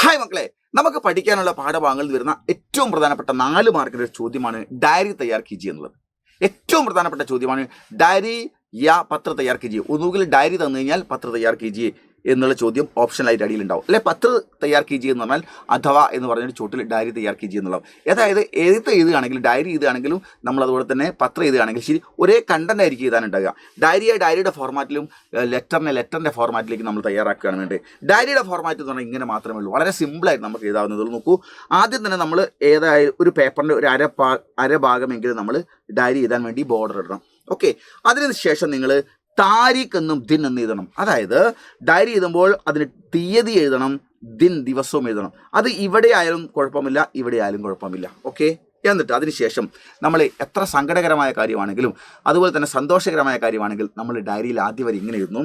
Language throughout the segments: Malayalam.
ഹായ് മക്കളെ, നമുക്ക് പഠിക്കാനുള്ള പാഠഭാഗങ്ങളിൽ വരുന്ന ഏറ്റവും പ്രധാനപ്പെട്ട 4 മാർക്കിന്റെ ഒരു ചോദ്യമാണ് ഡയറി തയ്യാർ കീജിയെ എന്നുള്ളത്. ഏറ്റവും പ്രധാനപ്പെട്ട ചോദ്യമാണ് ഡയറി യാ പത്ര തയ്യാർ കീജിയെ. ഒന്നുകിൽ ഡയറി തന്നു കഴിഞ്ഞാൽ പത്ര തയ്യാർ കീജിയെ എന്നുള്ള ചോദ്യം ഓപ്ഷനായിട്ട് അടിയിലുണ്ടാവും. അല്ലെ പത്ര തയ്യാർ കീജിയെ എന്ന് പറഞ്ഞാൽ അഥവാ എന്ന് പറഞ്ഞൊരു ചോട്ടിൽ ഡയറി തയ്യാർ കീജിയെ എന്നുള്ളതാണ്. അതായത് എഴുത്ത് എഴുതുകയാണെങ്കിലും ഡയറി എഴുതുകയാണെങ്കിലും നമ്മൾ അതുപോലെ തന്നെ പത്രം എഴുതുകയാണെങ്കിൽ ശരി ഒരേ കണ്ടന്റ് ആയിരിക്കും എഴുതാനുണ്ടാകുക. ഡയറിയുടെ ഫോർമാറ്റിലും ലെറ്ററിൻ്റെ ഫോർമാറ്റിലേക്ക് നമ്മൾ തയ്യാറാക്കുകയാണ് വേണ്ടത്. ഡയറിയുടെ ഫോർമാറ്റ് എന്ന് പറഞ്ഞാൽ ഇങ്ങനെ മാത്രമേ ഉള്ളൂ. വളരെ സിമ്പിളായിട്ട് നമുക്ക് എഴുതാവുന്നതുള്ളൂ. നോക്കൂ, ആദ്യം തന്നെ നമ്മൾ ഏതായാലും ഒരു പേപ്പറിൻ്റെ ഒരു അരഭാഗമെങ്കിലും നമ്മൾ ഡയറി എഴുതാൻ വേണ്ടി ബോർഡർ ഇടണം. ഓക്കെ, അതിനുശേഷം നിങ്ങൾ താരീഖ് എന്നും ദിൻ എന്നും എഴുതണം. അതായത് ഡയറി എഴുതുമ്പോൾ അതിന് തീയതി എഴുതണം, ദിൻ ദിവസവും എഴുതണം. അത് ഇവിടെ ആയാലും കുഴപ്പമില്ല, ഇവിടെ ആയാലും കുഴപ്പമില്ല. ഓക്കെ, എന്നിട്ട് അതിനുശേഷം നമ്മൾ എത്ര സങ്കടകരമായ കാര്യമാണെങ്കിലും അതുപോലെ തന്നെ സന്തോഷകരമായ കാര്യമാണെങ്കിൽ നമ്മൾ ഡയറിയിൽ ആദ്യം വരെ ഇങ്ങനെ എഴുതുന്നു,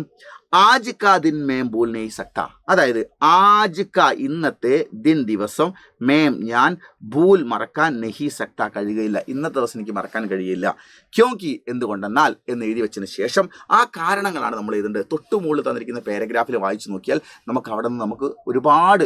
ആജ് കാ ദിൻ മേം ഭൂൽ നഹീ സക്താ. അതായത് ആജ് കാ ഇന്നത്തെ, ദിൻ ദിവസം, മേം ഞാൻ, ഭൂൽ മറക്കാൻ, നഹീ സക്താ കഴിയുകയില്ല, ഇന്നത്തെ ദിവസം എനിക്ക് മറക്കാൻ കഴിയില്ല. ക്യോങ്കി എന്തുകൊണ്ടെന്നാൽ എന്ന് എഴുതി വെച്ചതിന് ശേഷം ആ കാരണങ്ങളാണ് നമ്മൾ എഴുതേണ്ടത്. തൊട്ടുമുകളിൽ തന്നിരിക്കുന്ന പാരഗ്രാഫിൽ വായിച്ചു നോക്കിയാൽ നമുക്ക് അവിടെ നിന്ന് ഒരുപാട്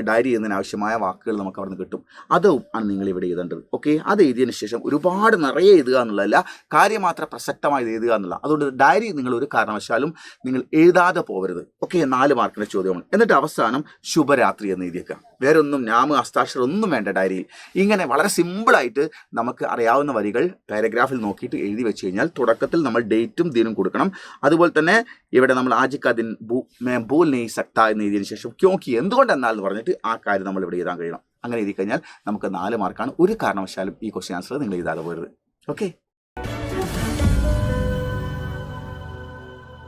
ഡയറി ചെയ്യുന്നതിന് ആവശ്യമായ വാക്കുകൾ നമുക്ക് അവിടെ നിന്ന് കിട്ടും. അതും ആണ് നിങ്ങൾ ഇവിടെ എഴുതേണ്ടത്. ഓക്കെ, അത് എഴുതിയതിന് ശേഷം ഒരുപാട് നിറയെ എഴുതുക എന്നുള്ളതല്ല, കാര്യമാത്ര പ്രസക്തമായി എഴുതുക എന്നുള്ള. അതുകൊണ്ട് ഡയറി നിങ്ങൾ ഒരു കാരണവശാലും നിങ്ങൾ എഴുതാതെ പോകരുത്. ഓക്കെ, 4 മാർക്കിൻ്റെ ചോദ്യമാണ്. എന്നിട്ട് അവസാനം ശുഭരാത്രി എന്ന് എഴുതിയേക്കുക. വേറെ ഒന്നും ഹസ്താക്ഷരം ഒന്നും വേണ്ട ഡയറിയിൽ. ഇങ്ങനെ വളരെ സിമ്പിളായിട്ട് നമുക്ക് അറിയാവുന്ന വരികൾ പാരഗ്രാഫിൽ നോക്കിയിട്ട് എഴുതി വെച്ച് കഴിഞ്ഞാൽ തുടക്കത്തിൽ നമ്മൾ ഡേറ്റും ദിനും കൊടുക്കണം. അതുപോലെ തന്നെ ഇവിടെ നമ്മൾ ആജ് കാ ദിൻ മേം ഭൂൽ നഹീ സക്താ എന്ന് എഴുതിയതിന് ശേഷം ക്യോങ്കി എന്തുകൊണ്ടെന്നാൽ എന്ന് പറഞ്ഞിട്ട് ആ കാര്യം നമ്മൾ ഇവിടെ എഴുതാൻ കഴിയണം. അങ്ങനെ എഴുതി കഴിഞ്ഞാൽ നമുക്ക് 4 മാർക്കാണ്. ഒരു കാരണവശാലും ഈ ക്വസ്റ്റ്യൻ ആൻസർ നിങ്ങൾ എഴുതാതെ പോകരുത്. ഓക്കെ.